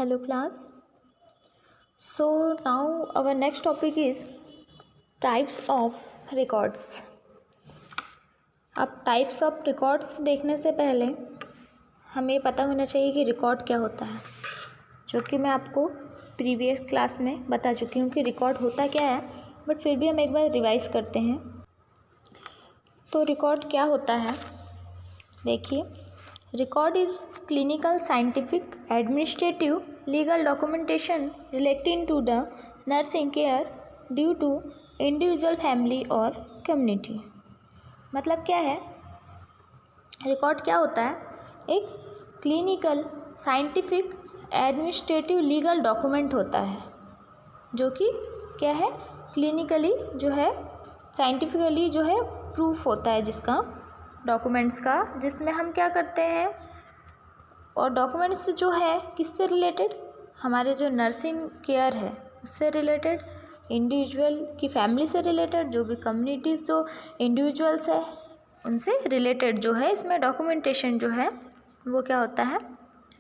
Hello class. So now our next topic is types of records. अब types of records देखने से पहले हमें पता होना चाहिए कि रिकॉर्ड क्या होता है, जो कि मैं आपको प्रीवियस क्लास में बता चुकी हूँ कि रिकॉर्ड होता क्या है, बट फिर भी हम एक बार रिवाइज करते हैं। तो रिकॉर्ड क्या होता है, देखिए, record is clinical, scientific, administrative, legal documentation relating to the nursing care due to individual, family और कम्युनिटी। मतलब क्या है, रिकॉर्ड क्या होता है, एक clinical, scientific, administrative, legal document होता है, जो कि क्या है, क्लिनिकली जो है, साइंटिफिकली जो है प्रूफ होता है जिसका, डॉक्यूमेंट्स का, जिसमें हम क्या करते हैं, और डॉक्यूमेंट्स जो है किससे रिलेटेड, हमारे जो नर्सिंग केयर है उससे रिलेटेड, इंडिविजुअल की फैमिली से रिलेटेड, जो भी कम्युनिटीज़ जो इंडिविजुअल्स है उनसे रिलेटेड जो है, इसमें डॉक्यूमेंटेशन जो है वो क्या होता है,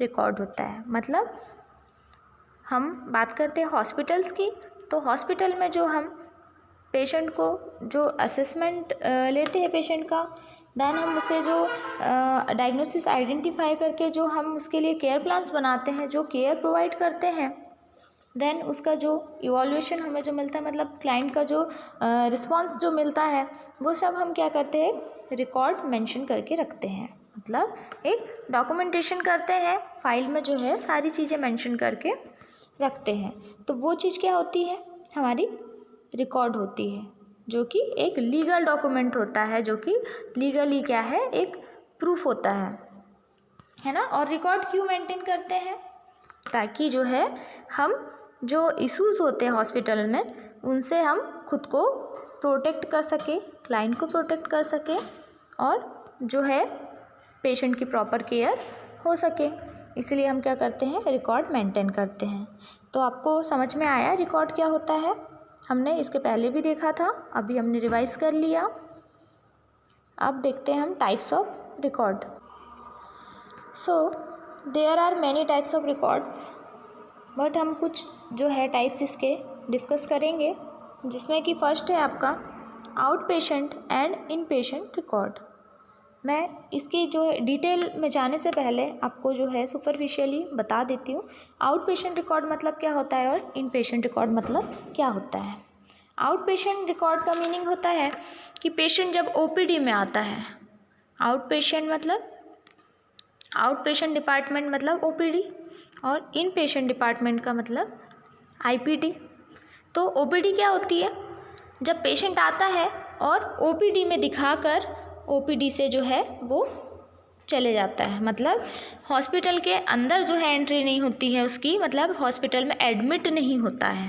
रिकॉर्ड होता है। मतलब हम बात करते हैं हॉस्पिटल्स की, तो हॉस्पिटल में जो हम पेशेंट को जो असेसमेंट लेते हैं पेशेंट का, देन हम उसे जो डायग्नोसिस आइडेंटिफाई करके जो हम उसके लिए केयर प्लान्स बनाते हैं, जो केयर प्रोवाइड करते हैं, देन उसका जो इवॉल्यूशन हमें जो मिलता है, मतलब क्लाइंट का जो रिस्पांस जो मिलता है, वो सब हम क्या करते हैं, रिकॉर्ड मेंशन करके रखते हैं। मतलब एक डॉक्यूमेंटेशन करते हैं, फाइल में जो है सारी चीज़ें मेंशन करके रखते हैं। तो वो चीज़ क्या होती है, हमारी रिकॉर्ड होती है, जो कि एक लीगल डॉक्यूमेंट होता है, जो कि लीगली क्या है, एक प्रूफ होता है ना। और रिकॉर्ड क्यों मेंटेन करते हैं, ताकि जो है हम जो इश्यूज़ होते हैं हॉस्पिटल में उनसे हम खुद को प्रोटेक्ट कर सके, क्लाइंट को प्रोटेक्ट कर सके, और जो है पेशेंट की प्रॉपर केयर हो सके, इसलिए हम क्या करते हैं, रिकॉर्ड मेंटेन करते हैं। तो आपको समझ में आया रिकॉर्ड क्या होता है, हमने इसके पहले भी देखा था, अभी हमने रिवाइज कर लिया। अब देखते हैं हम types of record. So there are many types of records, but हम कुछ जो है टाइप्स इसके डिस्कस करेंगे, जिसमें कि फर्स्ट है आपका out patient and in patient record. मैं इसकी जो है डिटेल में जाने से पहले आपको जो है सुपरफिशियली बता देती हूँ आउट पेशेंट रिकॉर्ड मतलब क्या होता है और इन पेशेंट रिकॉर्ड मतलब क्या होता है। आउट पेशेंट रिकॉर्ड का मीनिंग होता है कि पेशेंट जब ओपीडी में आता है, आउट पेशेंट मतलब आउट पेशेंट डिपार्टमेंट मतलब ओपीडी, और इन पेशेंट डिपार्टमेंट का मतलब आईपीडी। तो ओपीडी क्या होती है, जब पेशेंट आता है और ओपीडी में दिखाकर ओपीडी से जो है वो चले जाता है, मतलब हॉस्पिटल के अंदर जो है एंट्री नहीं होती है उसकी, मतलब हॉस्पिटल में एडमिट नहीं होता है।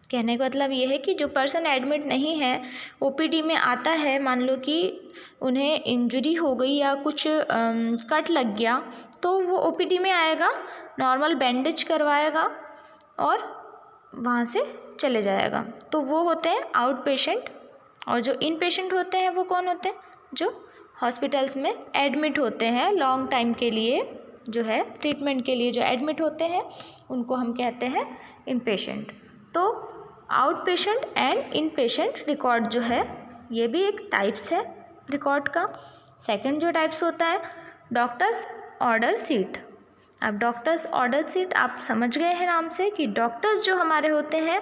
कहने का मतलब ये है कि जो पर्सन एडमिट नहीं है, ओपीडी में आता है, मान लो कि उन्हें इंजरी हो गई या कुछ कट लग गया, तो वो ओपीडी में आएगा, नॉर्मल बैंडेज करवाएगा और वहाँ से चले जाएगा। तो वो होते हैं आउट पेशेंट। और जो इन पेशेंट होते हैं वो कौन होते हैं, जो हॉस्पिटल्स में एडमिट होते हैं लॉन्ग टाइम के लिए, जो है ट्रीटमेंट के लिए जो एडमिट होते हैं, उनको हम कहते हैं इन पेशेंट। तो out patient and in patient record जो है ये भी एक टाइप्स है रिकॉर्ड का। सेकंड जो टाइप्स होता है डॉक्टर्स ऑर्डर सीट। अब डॉक्टर्स ऑर्डर सीट आप समझ गए हैं नाम से कि डॉक्टर्स जो हमारे होते हैं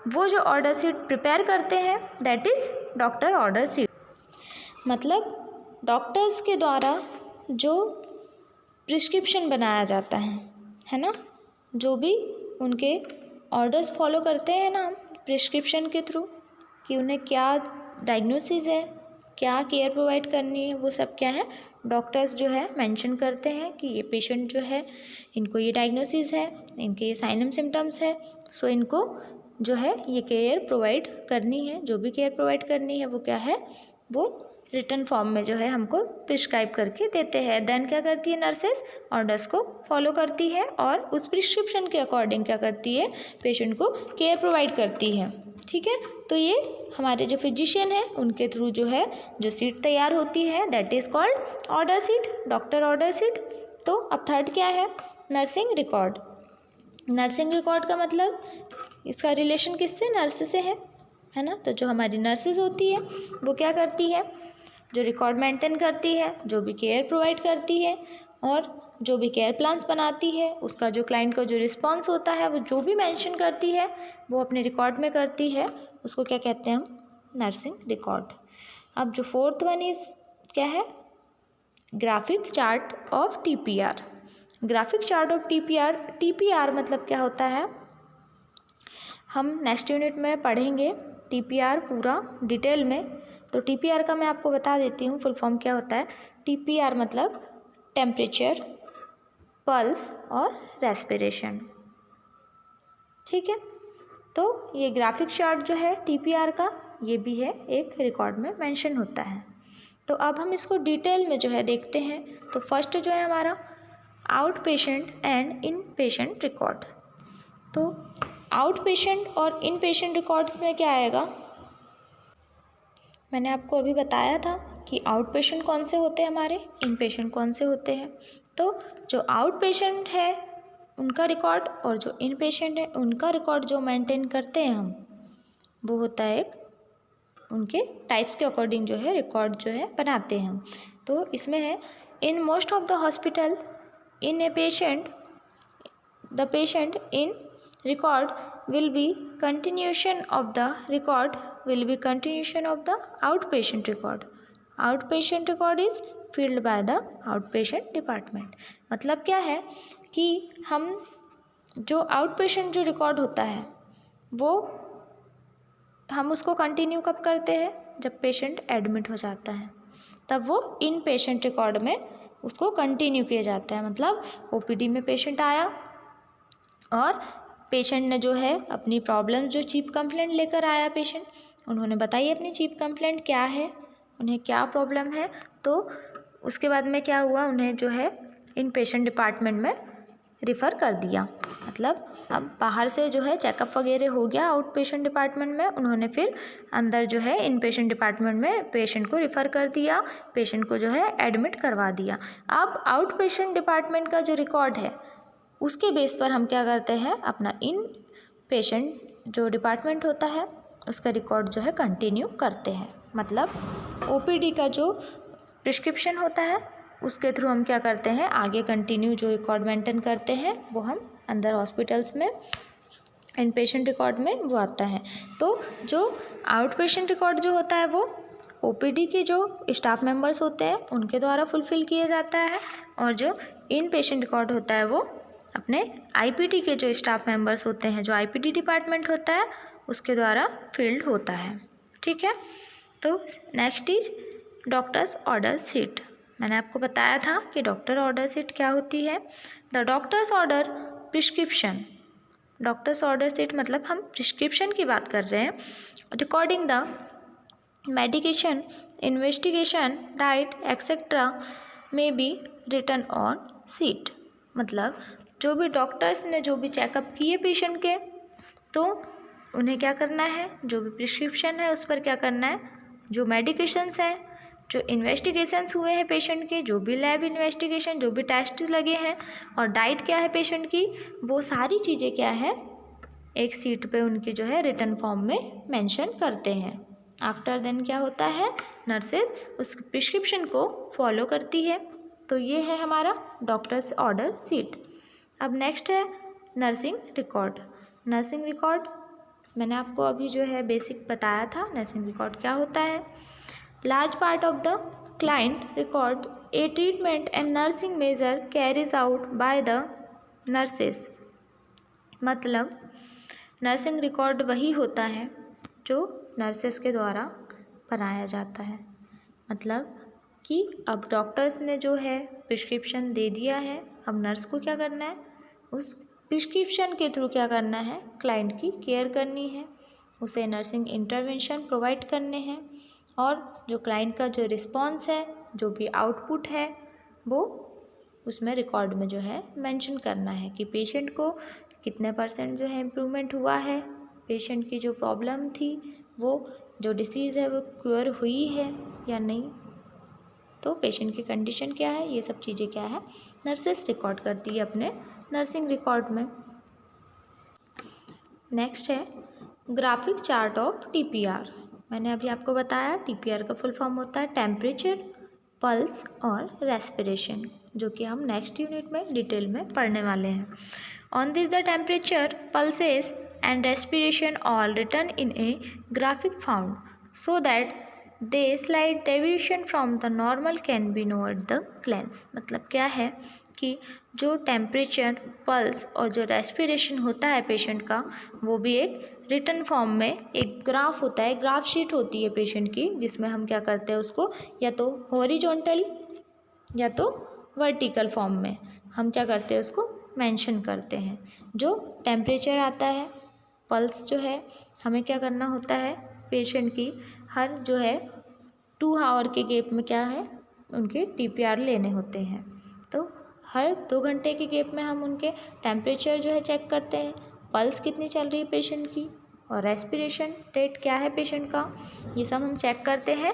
वो जो ऑर्डर सीट प्रिपेयर करते हैं, that is doctor order seat. मतलब डॉक्टर्स के द्वारा जो प्रिस्क्रिप्शन बनाया जाता है ना, जो भी उनके ऑर्डर्स फॉलो करते हैं ना प्रिस्क्रिप्शन के थ्रू, कि उन्हें क्या डायग्नोसिस है, क्या केयर प्रोवाइड करनी है, वो सब क्या है, डॉक्टर्स जो है मेंशन करते हैं कि ये पेशेंट जो है, इनको ये डायग्नोसिस है, इनके ये साइन एंड सिम्टम्स है, सो इनको जो है ये केयर प्रोवाइड करनी है। जो भी केयर प्रोवाइड करनी है वो क्या है, वो रिटन फॉर्म में जो है हमको प्रिस्क्राइब करके देते हैं। देन क्या करती है, नर्सेस ऑर्डर्स को फॉलो करती है और उस प्रिस्क्रिप्शन के अकॉर्डिंग क्या करती है, पेशेंट को केयर प्रोवाइड करती है। ठीक है, तो ये हमारे जो फिजिशियन है उनके थ्रू जो है जो सीट तैयार होती है, that is called order seat, doctor order seat. तो अब थर्ड क्या है, नर्सिंग रिकॉर्ड। नर्सिंग रिकॉर्ड का मतलब इसका रिलेशन किससे, नर्स से है ना। तो जो हमारी नर्सेज होती है वो क्या करती है, जो रिकॉर्ड मेंटेन करती है, जो भी केयर प्रोवाइड करती है और जो भी केयर प्लान्स बनाती है, उसका जो क्लाइंट का जो रिस्पॉन्स होता है वो जो भी मेंशन करती है वो अपने रिकॉर्ड में करती है, उसको क्या कहते हैं हम, नर्सिंग रिकॉर्ड। अब जो फोर्थ वन इज क्या है, graphic chart of TPR. Graphic chart of TPR, TPR मतलब क्या होता है, हम नेक्स्ट यूनिट में पढ़ेंगे टीपीआर पूरा डिटेल में। तो टीपीआर का मैं आपको बता देती हूँ फुल फॉर्म क्या होता है। टीपीआर मतलब टेम्परेचर, पल्स और रेस्पिरेशन, ठीक है। तो ये ग्राफिक चार्ट जो है टीपीआर का, ये भी है एक रिकॉर्ड में मेंशन होता है। तो अब हम इसको डिटेल में जो है देखते हैं। तो फर्स्ट जो है हमारा out patient and in patient record. तो आउट पेशेंट और इन पेशेंट रिकॉर्ड्स में क्या आएगा, मैंने आपको अभी बताया था कि आउट पेशेंट कौन से होते हैं हमारे, इन पेशेंट कौन से होते हैं। तो जो आउट पेशेंट है उनका रिकॉर्ड और जो इन पेशेंट है उनका रिकॉर्ड जो मेंटेन करते हैं हम, वो होता है एक, उनके टाइप्स के अकॉर्डिंग जो है रिकॉर्ड जो है बनाते हैं हम। तो इसमें है in most of the hospital in a patient, the patient in record will be continuation of the record will be continuation of the outpatient record. Outpatient record is filled by the outpatient department. मतलब क्या है कि हम जो outpatient जो record होता है वो हम उसको कंटिन्यू कब करते हैं, जब पेशेंट एडमिट हो जाता है तब वो इन पेशेंट रिकॉर्ड में उसको कंटिन्यू किया जाता है। मतलब ओपीडी में पेशेंट आया और पेशेंट ने जो है अपनी प्रॉब्लम, जो चीफ कंप्लेंट लेकर आया पेशेंट, उन्होंने बताई अपनी चीफ कंप्लेंट क्या है, उन्हें क्या प्रॉब्लम है। तो उसके बाद में क्या हुआ, उन्हें जो है इन पेशेंट डिपार्टमेंट में रिफ़र कर दिया। मतलब अब बाहर से जो है चेकअप वगैरह हो गया आउट पेशेंट डिपार्टमेंट में, उन्होंने फिर अंदर जो है इन पेशेंट डिपार्टमेंट में पेशेंट को रिफ़र कर दिया, पेशेंट को जो है एडमिट करवा दिया। अब आउट पेशेंट डिपार्टमेंट का जो रिकॉर्ड है उसके बेस पर हम क्या करते हैं, अपना इन पेशेंट जो डिपार्टमेंट होता है उसका रिकॉर्ड जो है कंटिन्यू करते हैं। मतलब ओपीडी का जो प्रिस्क्रिप्शन होता है उसके थ्रू हम क्या करते हैं, आगे कंटिन्यू जो रिकॉर्ड मेंटेन करते हैं वो हम अंदर हॉस्पिटल्स में इन पेशेंट रिकॉर्ड में वो आता है। तो जो आउट पेशेंट रिकॉर्ड जो होता है वो ओपीडी के जो स्टाफ मेंबर्स होते हैं उनके द्वारा फुलफ़िल किया जाता है, और जो इन पेशेंट रिकॉर्ड होता है वो अपने आईपीडी के जो स्टाफ मेंबर्स होते हैं, जो आईपीडी डिपार्टमेंट होता है उसके द्वारा फिल्ड होता है, ठीक है। तो next is doctors order sheet. मैंने आपको बताया था कि डॉक्टर ऑर्डर शीट क्या होती है। The doctor's order prescription, doctor's order sheet मतलब हम प्रिस्क्रिप्शन की बात कर रहे हैं। Recording the medication, investigation, diet etcetera may be written on sheet. मतलब जो भी डॉक्टर्स ने जो भी चेकअप किए पेशेंट के, तो उन्हें क्या करना है, जो भी प्रिस्क्रिप्शन है उस पर क्या करना है, जो मेडिकेशंस हैं, जो इन्वेस्टिगेशंस हुए हैं पेशेंट के, जो भी लैब इन्वेस्टिगेशन, जो भी टेस्ट लगे हैं, और डाइट क्या है पेशेंट की, वो सारी चीज़ें क्या है एक सीट पे उनकी जो है रिटन फॉर्म में मेंशन करते हैं। आफ्टर देन क्या होता है, नर्सेज उस प्रिस्क्रिप्शन को फॉलो करती है। तो ये है हमारा डॉक्टर्स ऑर्डर शीट। अब नेक्स्ट है नर्सिंग रिकॉर्ड। नर्सिंग रिकॉर्ड मैंने आपको अभी जो है बेसिक बताया था, नर्सिंग रिकॉर्ड क्या होता है। Large part of the client record a treatment and nursing measure carries out by the nurses. मतलब नर्सिंग रिकॉर्ड वही होता है जो नर्सेस के द्वारा बनाया जाता है। मतलब कि अब डॉक्टर्स ने जो है प्रिस्क्रिप्शन दे दिया है, अब नर्स को क्या करना है, उस प्रिस्क्रिप्शन के थ्रू क्या करना है, क्लाइंट की केयर करनी है, उसे नर्सिंग इंटरवेंशन प्रोवाइड करने हैं, और जो क्लाइंट का जो रिस्पॉन्स है, जो भी आउटपुट है, वो उसमें रिकॉर्ड में जो है मेंशन करना है कि पेशेंट को कितने % जो है इम्प्रूवमेंट हुआ है, पेशेंट की जो प्रॉब्लम थी, वो जो डिसीज़ है वो क्योर हुई है या नहीं, तो पेशेंट की कंडीशन क्या है, ये सब चीज़ें क्या है नर्सेस रिकॉर्ड करती है अपने नर्सिंग रिकॉर्ड में। नेक्स्ट है ग्राफिक चार्ट ऑफ टीपीआर। मैंने अभी आपको बताया टीपीआर का फुल फॉर्म होता है टेम्परेचर, पल्स और रेस्पिरेशन, जो कि हम नेक्स्ट यूनिट में डिटेल में पढ़ने वाले हैं। On this the temperature, pulses and respiration all written in a graphic form so that they slide deviation from the normal can be know at the glance. मतलब क्या है कि जो टेम्परेचर, पल्स और जो रेस्पिरेशन होता है पेशेंट का, वो भी एक रिटन फॉर्म में एक ग्राफ होता है, ग्राफ शीट होती है पेशेंट की, जिसमें हम क्या करते हैं उसको या तो हॉरिजॉन्टल या तो वर्टिकल फॉर्म में हम क्या करते हैं उसको मेंशन करते हैं। जो टेम्परेचर आता है, पल्स जो है, हमें क्या करना होता है पेशेंट की हर जो है 2 आवर के गैप में क्या है उनके टीपीआर लेने होते हैं। तो हर 2 घंटे के गैप में हम उनके टेम्परेचर जो है चेक करते हैं, पल्स कितनी चल रही है पेशेंट की और रेस्पिरेशन रेट क्या है पेशेंट का, ये सब हम चेक करते हैं।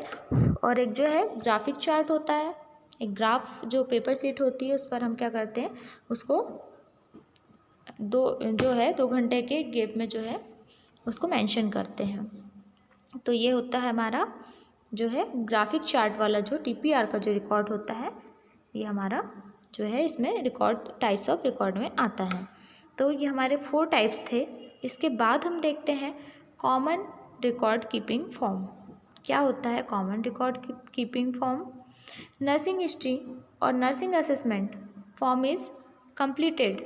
और एक जो है ग्राफिक चार्ट होता है, एक ग्राफ जो पेपर शीट होती है उस पर हम क्या करते हैं उसको 2 घंटे के गैप में जो है उसको मेंशन करते हैं। तो ये होता है हमारा जो है ग्राफिक चार्ट वाला जो टीपीआर का जो रिकॉर्ड होता है, ये हमारा जो है इसमें रिकॉर्ड टाइप्स ऑफ रिकॉर्ड में आता है। तो ये हमारे 4 टाइप्स थे। इसके बाद हम देखते हैं कॉमन रिकॉर्ड कीपिंग फॉर्म। क्या होता है common record keeping form? Nursing history और nursing assessment form is completed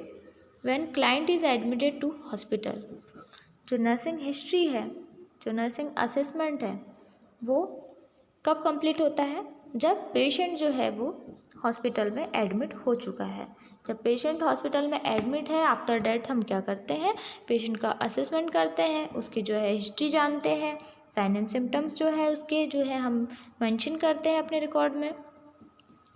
when client is admitted to hospital. जो नर्सिंग हिस्ट्री है, जो नर्सिंग असेसमेंट है, वो कब कंप्लीट होता है? जब पेशेंट जो है वो हॉस्पिटल में एडमिट हो चुका है। जब पेशेंट हॉस्पिटल में एडमिट है, आफ्टर डेट हम क्या करते हैं पेशेंट का असेसमेंट करते हैं, उसकी जो है हिस्ट्री जानते हैं, साइन एंड सिम्टम्स जो है उसके जो है हम मेंशन करते हैं अपने रिकॉर्ड में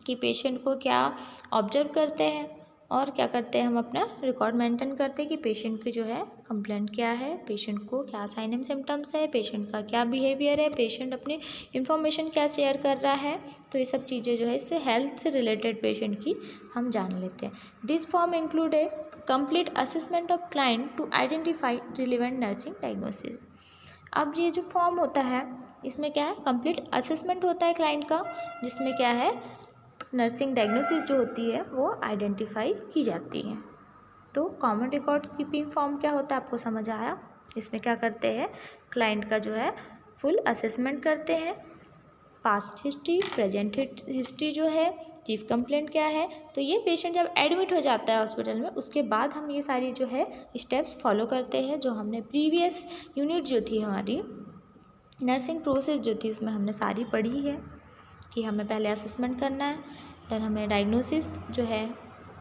कि पेशेंट को क्या ऑब्जर्व करते हैं, और क्या करते हैं हम अपना रिकॉर्ड मेंटेन करते हैं कि पेशेंट की जो है कंप्लेंट क्या है, पेशेंट को क्या साइन एंड सिम्टम्स है, पेशेंट का क्या बिहेवियर है, पेशेंट अपनी इन्फॉर्मेशन क्या शेयर कर रहा है। तो ये सब चीज़ें जो है इससे हेल्थ से रिलेटेड पेशेंट की हम जान लेते हैं। This form include a complete assessment of client to identify relevant nursing diagnosis. अब ये जो फॉर्म होता है इसमें क्या है कंप्लीट असेसमेंट होता है क्लाइंट का, जिसमें क्या है नर्सिंग डायग्नोसिस जो होती है वो आइडेंटिफाई की जाती है। तो कॉमन रिकॉर्ड कीपिंग फॉर्म क्या होता है आपको समझ आया? इसमें क्या करते हैं क्लाइंट का जो है फुल असेसमेंट करते हैं, पास्ट हिस्ट्री, प्रेजेंट हिस्ट्री जो है, चीफ कंप्लेंट क्या है। तो ये पेशेंट जब एडमिट हो जाता है हॉस्पिटल में, उसके बाद हम ये सारी जो है स्टेप्स फॉलो करते हैं, जो हमने प्रीवियस यूनिट जो थी हमारी नर्सिंग प्रोसेस जो थी उसमें हमने सारी पढ़ी है कि हमें पहले असेसमेंट करना है, देन हमें डायग्नोसिस जो है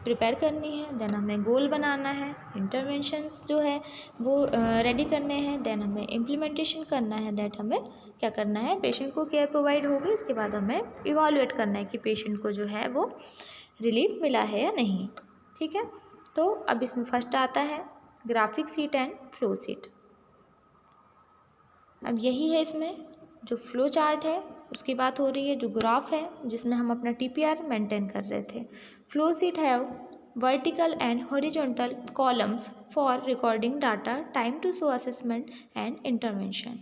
प्रिपेयर करनी है, देन हमें गोल बनाना है, इंटरवेंशंस जो है वो रेडी करने हैं, देन हमें इम्प्लीमेंटेशन करना है, दैट हमें क्या करना है पेशेंट को केयर प्रोवाइड होगी, उसके बाद हमें इवालुएट करना है कि पेशेंट को जो है वो रिलीफ मिला है या नहीं। ठीक है, तो अब इसमें फर्स्ट आता है graphic sheet and flow sheet. अब यही है इसमें जो फ्लो चार्ट है उसकी बात हो रही है, जो ग्राफ है जिसमें हम अपना टीपीआर मेंटेन कर रहे थे। Flow sheet have vertical and horizontal columns for recording data, time to show assessment and intervention.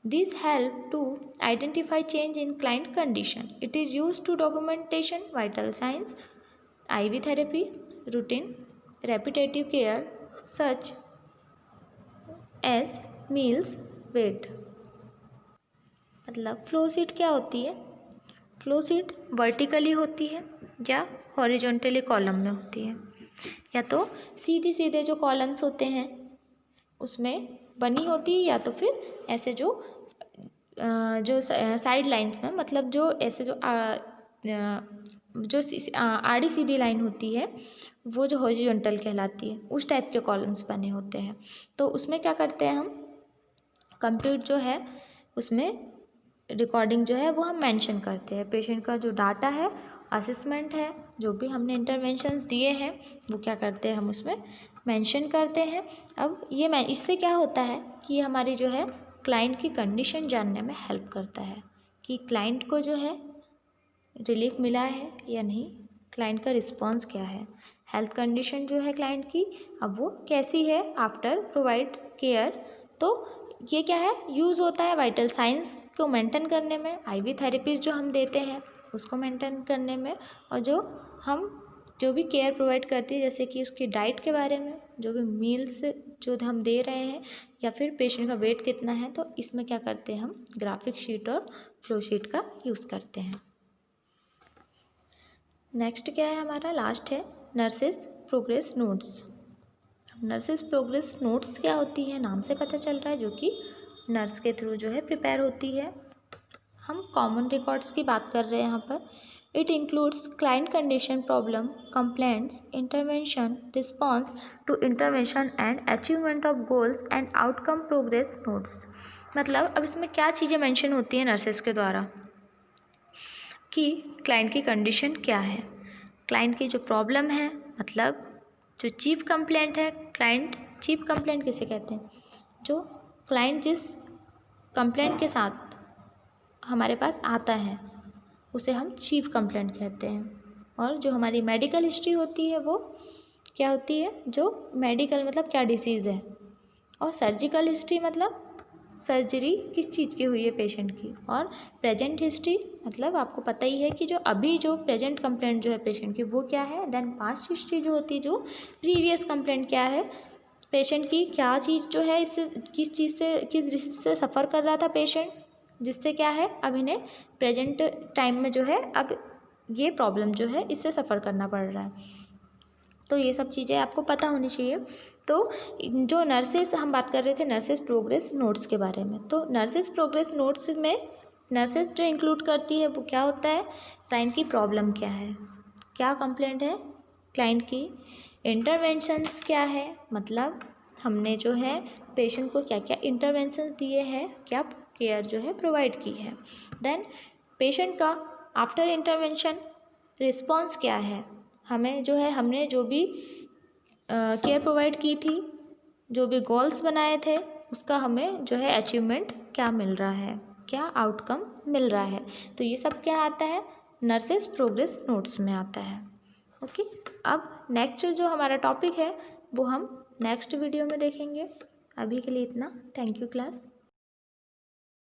These help to identify change in client condition. It is used to documentation vital signs, IV therapy, routine, repetitive care such as meals, weight. मतलब flow sheet क्या होती है? Flow sheet vertically होती है या horizontally column में होती है, या तो सीधे सीधे जो कॉलम्स होते हैं उसमें बनी होती है, या तो फिर ऐसे जो साइड लाइंस में, मतलब जो ऐसे जो आड़ी सीधी लाइन होती है वो जो हॉरिजॉन्टल कहलाती है, उस टाइप के कॉलम्स बने होते हैं। तो उसमें क्या करते हैं हम कंप्यूटर जो है उसमें रिकॉर्डिंग जो है वो हम मेंशन करते हैं, पेशेंट का जो डाटा है, असेसमेंट है, जो भी हमने इंटरवेंशंस दिए हैं वो क्या करते हैं हम उसमें मेंशन करते हैं। अब ये इससे क्या होता है कि हमारी जो है क्लाइंट की कंडीशन जानने में हेल्प करता है कि क्लाइंट को जो है रिलीफ मिला है या नहीं, क्लाइंट का रिस्पॉन्स क्या है, हेल्थ कंडीशन जो है क्लाइंट की अब वो कैसी है आफ्टर प्रोवाइड केयर। तो ये क्या है, यूज़ होता है वाइटल साइंस को मेंटेन करने में, आईवी थेरेपीज जो हम देते हैं उसको मेंटेन करने में, और जो भी केयर प्रोवाइड करती है जैसे कि उसकी डाइट के बारे में, जो भी मील्स जो हम दे रहे हैं, या फिर पेशेंट का वेट कितना है, तो इसमें क्या करते हैं हम ग्राफिक शीट और फ्लो शीट का यूज़ करते हैं। नेक्स्ट क्या है हमारा, लास्ट है nurses progress notes. Nurses progress notes क्या होती है, नाम से पता चल रहा है, जो कि नर्स के थ्रू जो है प्रिपेयर होती है। हम कॉमन रिकॉर्ड्स की बात कर रहे हैं यहाँ पर। It includes client condition, problem, complaints, intervention, response to intervention and achievement of goals and outcome progress notes. मतलब अब इसमें क्या चीज़ें मेंशन होती हैं नर्सेस के द्वारा, कि क्लाइंट की कंडीशन क्या है, क्लाइंट की जो प्रॉब्लम है, मतलब जो चीफ कंप्लेंट है, क्लाइंट चीफ कंप्लेंट किसे कहते हैं, जो क्लाइंट जिस कंप्लेंट के साथ हमारे पास आता है उसे हम चीफ कंप्लेंट कहते हैं। और जो हमारी मेडिकल हिस्ट्री होती है वो क्या होती है, जो मेडिकल मतलब क्या डिसीज़ है, और सर्जिकल हिस्ट्री मतलब सर्जरी किस चीज़ की हुई है पेशेंट की, और प्रेजेंट हिस्ट्री मतलब आपको पता ही है कि जो अभी जो प्रेजेंट कंप्लेंट जो है पेशेंट की वो क्या है। देन पास्ट हिस्ट्री जो होती है, जो प्रीवियस कंप्लेंट क्या है पेशेंट की, क्या चीज़ जो है इससे किस चीज़ से किस डिसीज से सफ़र कर रहा था पेशेंट, जिससे क्या है अब इन्हें प्रेजेंट टाइम में जो है अब ये प्रॉब्लम जो है इससे सफ़र करना पड़ रहा है। तो ये सब चीज़ें आपको पता होनी चाहिए। तो जो नर्सेस हम बात कर रहे थे नर्सेस प्रोग्रेस नोट्स के बारे में, तो नर्सेस प्रोग्रेस नोट्स में नर्सेस जो इंक्लूड करती है वो क्या होता है, क्लाइंट की प्रॉब्लम क्या है, क्या कंप्लेंट है क्लाइंट की, इंटरवेंशंस क्या है, मतलब हमने जो है पेशेंट को क्या क्या इंटरवेंशन दिए हैं, क्या केयर जो है प्रोवाइड की है। देन पेशेंट का आफ्टर इंटरवेंशन रिस्पॉन्स क्या है, हमें जो है हमने जो भी केयर प्रोवाइड की थी, जो भी गोल्स बनाए थे उसका हमें जो है अचीवमेंट क्या मिल रहा है, क्या आउटकम मिल रहा है। तो ये सब क्या आता है नर्सेस प्रोग्रेस नोट्स में आता है। ओके, अब नेक्स्ट जो हमारा टॉपिक है वो हम नेक्स्ट वीडियो में देखेंगे। अभी के लिए इतना। Thank you class.